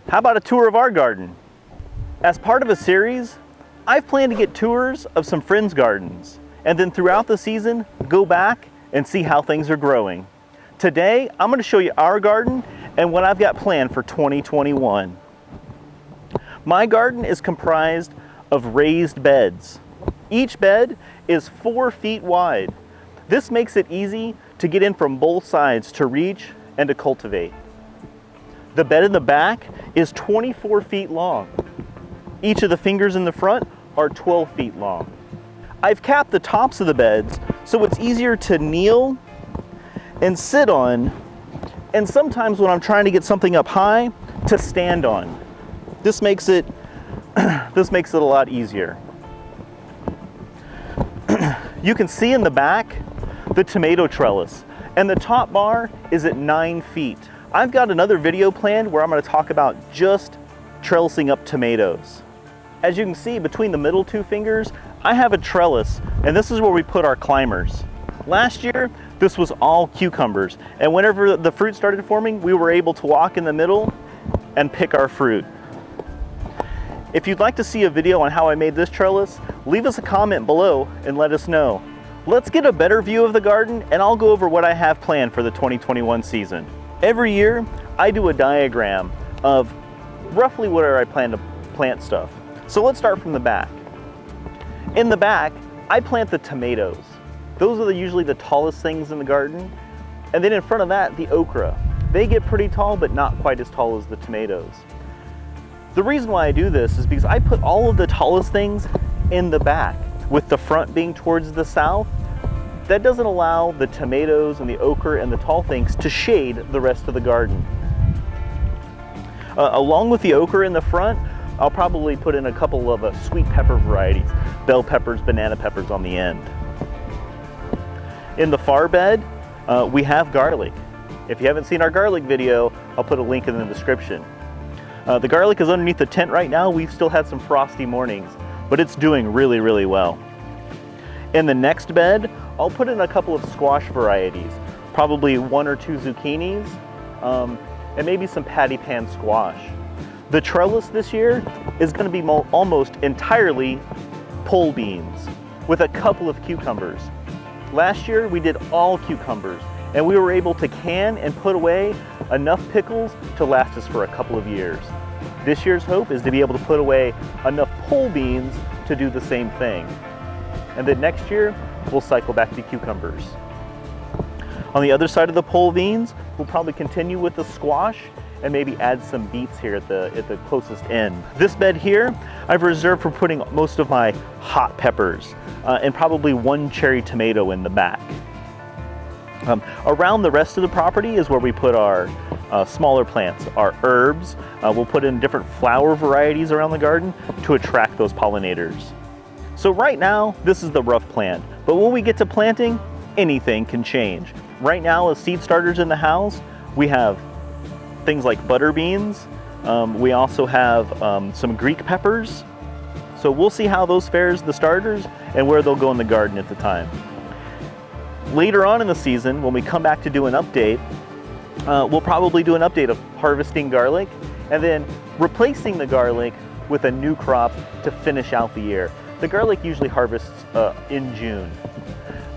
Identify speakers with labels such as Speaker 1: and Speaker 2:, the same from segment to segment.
Speaker 1: How about a tour of our garden? As part of a series, I've planned to get tours of some friends' gardens, and then throughout the season, go back and see how things are growing. Today, I'm going to show you our garden and what I've got planned for 2021. My garden is comprised of raised beds. Each bed is 4 feet wide. This makes it easy to get in from both sides to reach and to cultivate. The bed in the back is 24 feet long. Each of the fingers in the front are 12 feet long. I've capped the tops of the beds so it's easier to kneel and sit on, and sometimes when I'm trying to get something up high, to stand on. This makes it a lot easier. You can see in the back the tomato trellis, and the top bar is at 9 feet. I've got another video planned where I'm going to talk about just trellising up tomatoes. As you can see between the middle 2 fingers, I have a trellis, and this is where we put our climbers. Last year, this was all cucumbers, and whenever the fruit started forming, we were able to walk in the middle and pick our fruit. If you'd like to see a video on how I made this trellis, leave us a comment below and let us know. Let's get a better view of the garden, and I'll go over what I have planned for the 2021 season. Every year, I do a diagram of roughly where I plan to plant stuff. So let's start from the back. In the back, I plant the tomatoes. Those are usually the tallest things in the garden. And then in front of that, the okra. They get pretty tall, but not quite as tall as the tomatoes. The reason why I do this is because I put all of the tallest things in the back, with the front being towards the south. That doesn't allow the tomatoes and the okra and the tall things to shade the rest of the garden. Along with the okra in the front, I'll probably put in a couple of sweet pepper varieties, bell peppers, banana peppers on the end. In the far bed, we have garlic. If you haven't seen our garlic video, I'll put a link in the description. The garlic is underneath the tent right now. We've still had some frosty mornings, but it's doing really, really well. In the next bed, I'll put in a couple of squash varieties, probably 1 or 2 zucchinis, and maybe some patty pan squash. The trellis this year is going to be almost entirely pole beans with a couple of cucumbers. Last year we did all cucumbers, and we were able to can and put away enough pickles to last us for a couple of years. This year's hope is to be able to put away enough pole beans to do the same thing. And then next year, we'll cycle back to cucumbers. On the other side of the pole beans, we'll probably continue with the squash and maybe add some beets here at the closest end. This bed here, I've reserved for putting most of my hot peppers and probably 1 cherry tomato in the back. Around the rest of the property is where we put our smaller plants, our herbs. We'll put in different flower varieties around the garden to attract those pollinators. So right now, this is the rough plan, but when we get to planting, anything can change. Right now, as seed starters in the house, we have things like butter beans. We also have some Greek peppers. So we'll see how those fares the starters and where they'll go in the garden at the time. Later on in the season, when we come back to do an update, we'll probably do an update of harvesting garlic and then replacing the garlic with a new crop to finish out the year. The garlic usually harvests in June.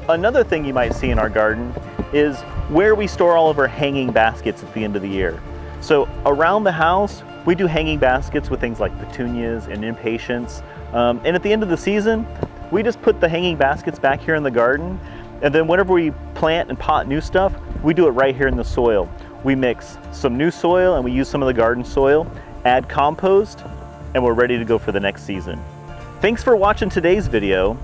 Speaker 1: Another thing you might see in our garden is where we store all of our hanging baskets at the end of the year. So around the house, we do hanging baskets with things like petunias and impatiens. And at the end of the season, we just put the hanging baskets back here in the garden. And then whenever we plant and pot new stuff, we do it right here in the soil. We mix some new soil and we use some of the garden soil, add compost, and we're ready to go for the next season. Thanks for watching today's video.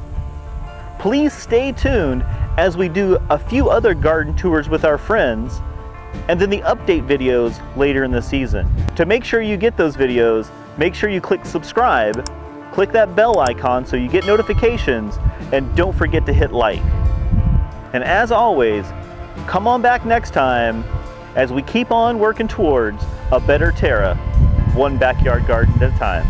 Speaker 1: Please stay tuned as we do a few other garden tours with our friends, and then the update videos later in the season. To make sure you get those videos, make sure you click subscribe, click that bell icon so you get notifications, and don't forget to hit like. And as always, come on back next time as we keep on working towards a better Terra, one backyard garden at a time.